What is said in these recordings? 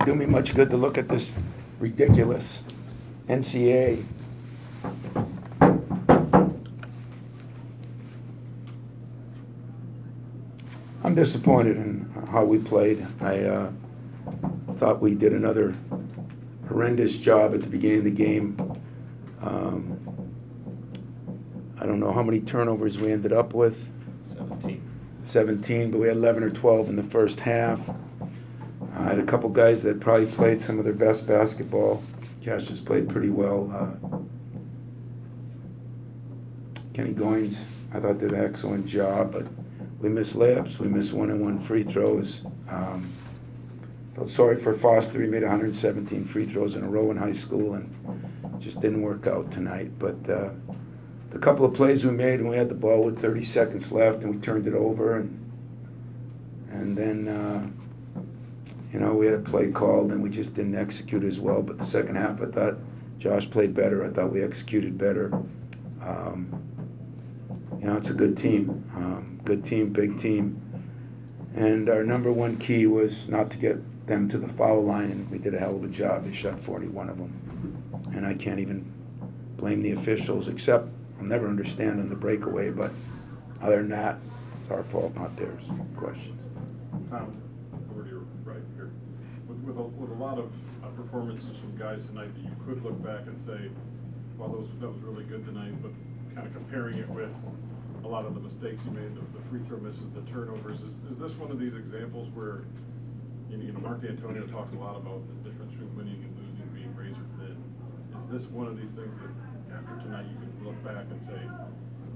doesn't do me much good to look at this ridiculous NCAA. I'm disappointed in how we played. I thought we did another horrendous job at the beginning of the game. I don't know how many turnovers we ended up with. 17, but we had 11 or 12 in the first half. I had a couple guys that probably played some of their best basketball. Cash just played pretty well. Kenny Goins, I thought did an excellent job, but we missed layups. We missed one-and-one free throws. Felt sorry for Foster. He made 117 free throws in a row in high school, and just didn't work out tonight. But the couple of plays we made, and we had the ball with 30 seconds left, and we turned it over, and then you know, we had a play called, and we just didn't execute as well. But the second half, I thought Josh played better. I thought we executed better. You know, it's a good team, big team. And our number one key was not to get them to the foul line, and we did a hell of a job. They shot 41 of them. And I can't even blame the officials, except I'll never understand on the breakaway, but other than that, it's our fault, not theirs. Questions? Tom, over to your right here. With a lot of performances from guys tonight that you could look back and say, well, that was really good tonight, but kind of comparing it with a lot of the mistakes you made, the free throw misses, the turnovers. Is this one of these examples where, you know, Mark Antonio talks a lot about the difference between winning and losing being razor thin. Is this one of these things that after tonight you can look back and say,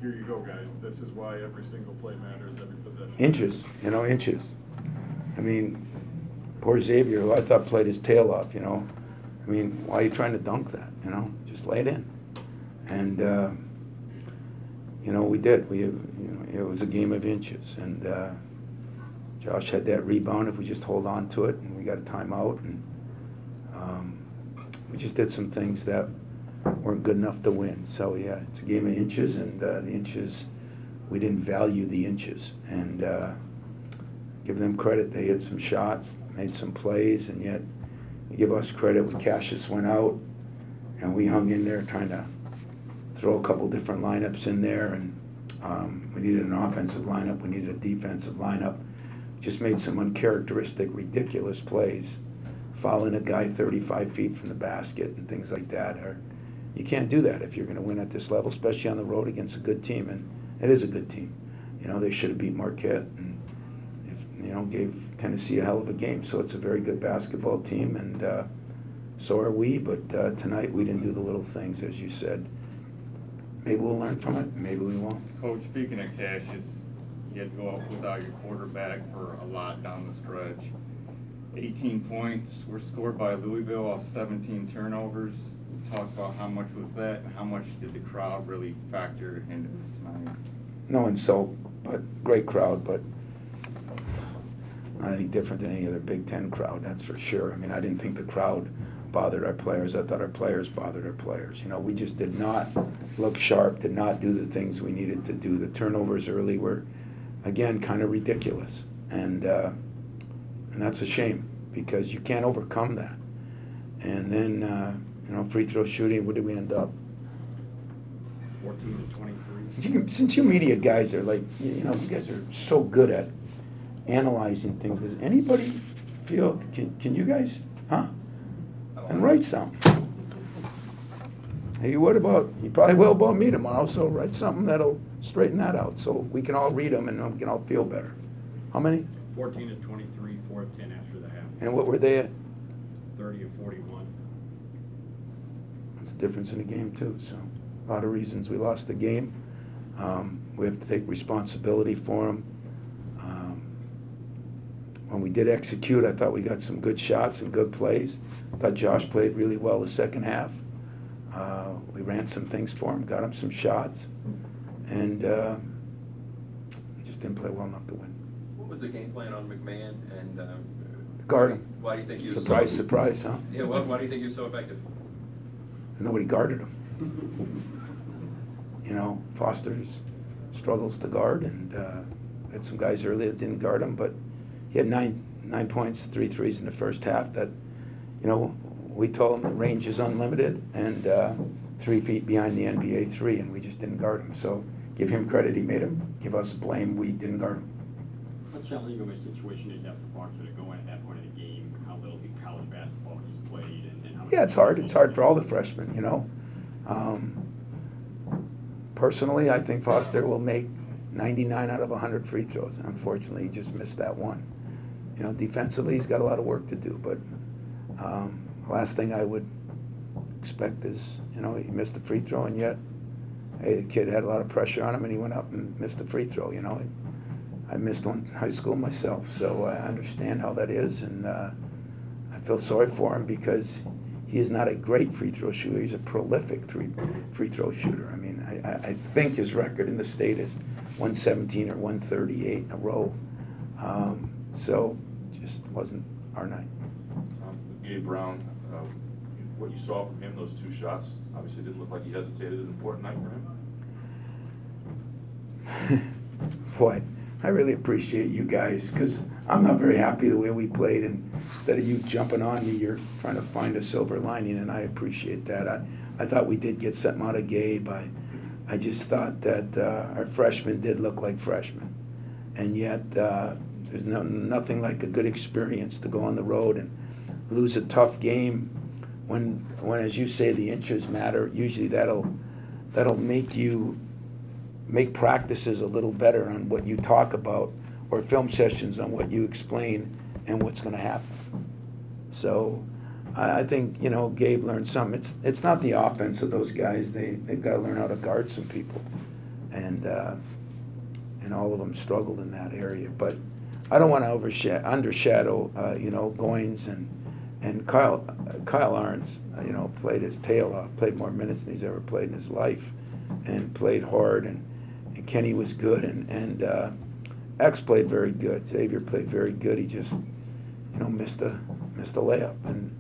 here you go, guys, this is why every single play matters, every possession? Inches, you know, inches. I mean, poor Xavier, who I thought played his tail off, you know. I mean, why are you trying to dunk that, you know? Just lay it in. And, you know, we did. It was a game of inches. And Josh had that rebound if we just hold on to it, and we got a timeout. And we just did some things that weren't good enough to win. So, yeah, it's a game of inches, and the inches, we didn't value the inches. And give them credit. They hit some shots, made some plays, and yet you give us credit when Cassius went out, and we hung in there trying to throw a couple different lineups in there, and we needed an offensive lineup, we needed a defensive lineup. Just made some uncharacteristic, ridiculous plays, fouling a guy 35 feet from the basket and things like that. Or you can't do that if you're going to win at this level, especially on the road against a good team, and it is a good team. You know, they should have beat Marquette, and gave Tennessee a hell of a game. So it's a very good basketball team, and so are we. But tonight we didn't do the little things, as you said. Maybe we'll learn from it. Maybe we won't. Coach, speaking of Cassius, you had to go out without your quarterback for a lot down the stretch. 18 points were scored by Louisville off 17 turnovers. Talk about how much was that, and how much did the crowd really factor into this tonight? No insult, but great crowd, but not any different than any other Big Ten crowd, that's for sure. I mean, I didn't think the crowd bothered our players. I thought our players bothered our players. You know, we just did not look sharp, did not do the things we needed to do. The turnovers early were, again, kind of ridiculous. And that's a shame, because you can't overcome that. And then, free throw shooting, what did we end up? 14 to 23. Since you media guys are like, you guys are so good at analyzing things, does anybody feel, can you guys, and write something? Hey, what about, you probably will about me tomorrow, so write something that'll straighten that out so we can all read them and we can all feel better. How many? 14 to 23, 4 of 10 after the half. And what were they at? 30 of 41. That's the difference in the game too, so a lot of reasons we lost the game. We have to take responsibility for them. When we did execute, I thought we got some good shots and good plays. I thought Josh played really well the second half. We ran some things for him, got him some shots, and just didn't play well enough to win. What was the game plan on McMahon and guard him? Why do you think he was surprise, huh? Yeah, why do you think he was so effective? Because nobody guarded him. Foster struggles to guard, and had some guys early that didn't guard him, but he had nine points, 3 threes in the first half. That you know, we told him the range is unlimited and 3 feet behind the NBA 3, and we just didn't guard him. So give him credit, he made him. Give us blame, we didn't guard him. How challenging of a situation is that for Foster to go in at that point in the game, how little college basketball he's played, and how... Yeah, it's hard. It's hard for all the freshmen, you know. Personally, I think Foster will make 99 out of 100 free throws. Unfortunately, he just missed that one. You know, defensively, he's got a lot of work to do, but the last thing I would expect is, you know, he missed a free throw, and yet, hey, the kid had a lot of pressure on him, and he went up and missed a free throw, you know. I missed one in high school myself, so I understand how that is, and I feel sorry for him because he is not a great free throw shooter. He's a prolific free throw shooter. I mean, I think his record in the state is 117 or 138 in a row. So just wasn't our night. Gabe Brown, what you saw from him, those 2 shots, obviously didn't look like he hesitated. An important night for him. Boy, I really appreciate you guys because I'm not very happy the way we played, and instead of you jumping on me, you're trying to find a silver lining, and I appreciate that. I thought we did get something out of Gabe. I just thought that our freshmen did look like freshmen, and yet there's nothing like a good experience to go on the road and lose a tough game when as you say, the inches matter. Usually that'll make you make practices a little better on what you talk about, or film sessions on what you explain and what's going to happen. So I think, you know, Gabe learned something. It's not the offense of those guys. They've got to learn how to guard some people, and all of them struggled in that area. But I don't want to undershadow you know, Goins and Kyle Arns. You know, played his tail off, played more minutes than he's ever played in his life, and played hard. And Kenny was good, and X played very good. Xavier played very good. He just, you know, missed a layup. And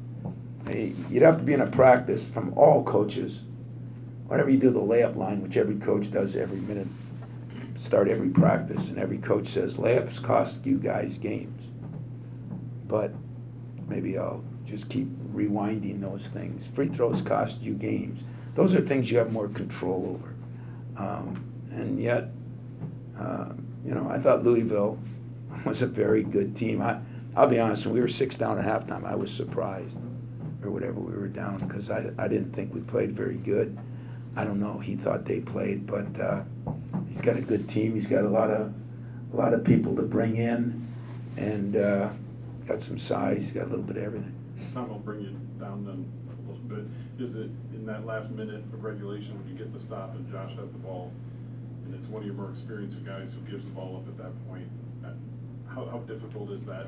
you'd have to be in a practice from all coaches. Whenever you do the layup line, which every coach does every minute, start every practice, and every coach says layups cost you guys games. But maybe I'll just keep rewinding those things. Free throws cost you games. Those are things you have more control over. And yet, you know, I thought Louisville was a very good team. I'll be honest, when we were 6 down at halftime, I was surprised, or whatever we were down, because I didn't think we played very good. I don't know, he thought they played, but he's got a good team. He's got a lot of people to bring in, and got some size. He's got a little bit of everything. Tom, I'll bring you down then a little bit. Is it in that last minute of regulation when you get the stop and Josh has the ball, and it's one of your more experienced guys who gives the ball up at that point, how difficult is that?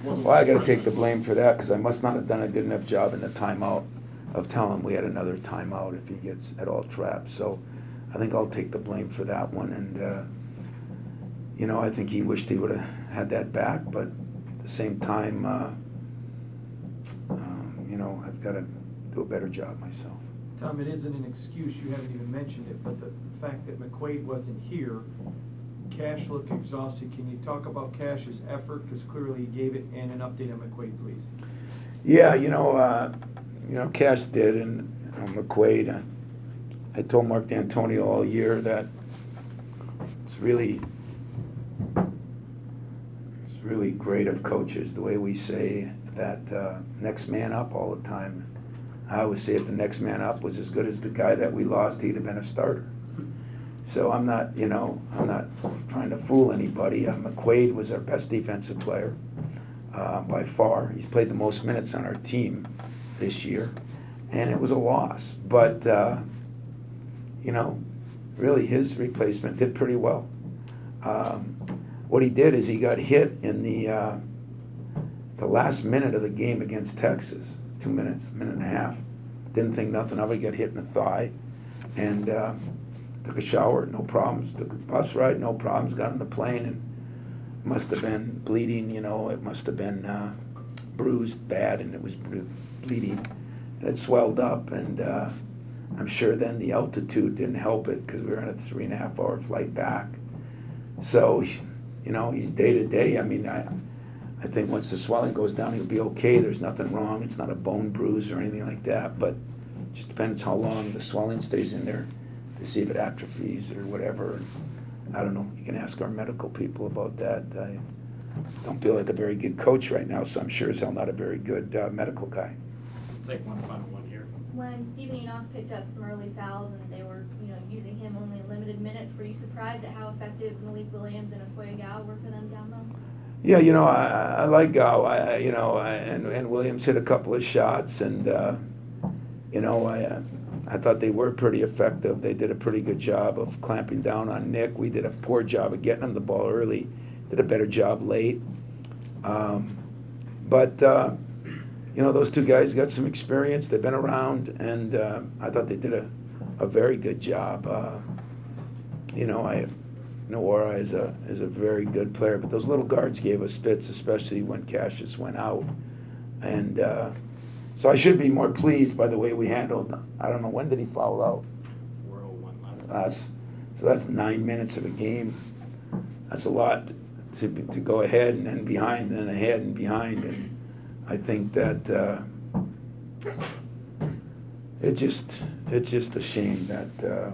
Well, I got to take the blame for that because I must not have done a good enough job in the timeout of telling him we had another timeout if he gets at all trapped. So I think I'll take the blame for that one. And, you know, I think he wished he would have had that back, but at the same time, you know, I've got to do a better job myself. Tom, it isn't an excuse, you haven't even mentioned it, but the fact that McQuaid wasn't here, Cash looked exhausted. Can you talk about Cash's effort? Because clearly he gave it, and an update on McQuaid, please. Yeah, you know, Cash did, and McQuaid. I told Mark D'Antonio all year that it's really great of coaches the way we say that next man up all the time. I always say if the next man up was as good as the guy that we lost, he'd have been a starter. So I'm not trying to fool anybody. McQuaid was our best defensive player by far. He's played the most minutes on our team this year, and it was a loss. But, you know, really his replacement did pretty well. What he did is he got hit in the last minute of the game against Texas, 2 minutes, minute and a half. Didn't think nothing of it. He got hit in the thigh, and took a shower, no problems. Took a bus ride, no problems. Got on the plane and must have been bleeding. You know, it must have been bruised bad, and it was bleeding, and it swelled up. And I'm sure then the altitude didn't help it because we were on a 3.5-hour flight back. So, you know, he's day to day. I mean, I think once the swelling goes down, he'll be okay. There's nothing wrong. It's not a bone bruise or anything like that, but it just depends how long the swelling stays in there to see if it atrophies or whatever. I don't know. You can ask our medical people about that. I don't feel like a very good coach right now, so I'm sure as hell not a very good medical guy. Take one final one here. When Stephen Enoch picked up some early fouls and they were, using him only in limited minutes, were you surprised at how effective Malik Williams and Okoye Gal were for them down low? Yeah, I like Gow. And Williams hit a couple of shots, and I thought they were pretty effective. They did a pretty good job of clamping down on Nick. We did a poor job of getting him the ball early. Did a better job late. But those two guys got some experience. They've been around, and I thought they did a very good job. Noora is a very good player, but those little guards gave us fits, especially when Cassius went out. And so I should be more pleased by the way we handled. I don't know, when did he foul out? 4:01 left. So that's 9 minutes of a game. That's a lot to go ahead and then behind and ahead and behind. And I think that it's just a shame that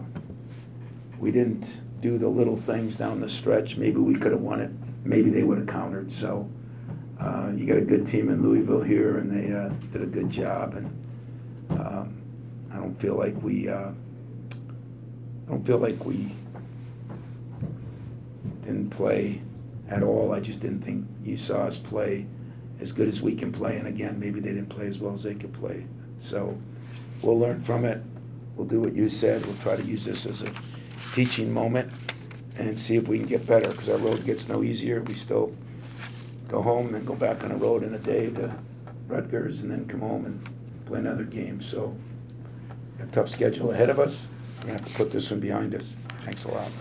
we didn't do the little things down the stretch. Maybe we could have won it. Maybe they would have countered. So you got a good team in Louisville here, and they did a good job. And I don't feel like we didn't play at all. I just didn't think you saw us play as good as we can play. And again, maybe they didn't play as well as they could play. So we'll learn from it. We'll do what you said. We'll try to use this as a teaching moment and see if we can get better, because our road gets no easier. We still go home, then go back on the road in a day to Rutgers, and then come home and play another game. So a tough schedule ahead of us. We have to put this one behind us. Thanks a lot.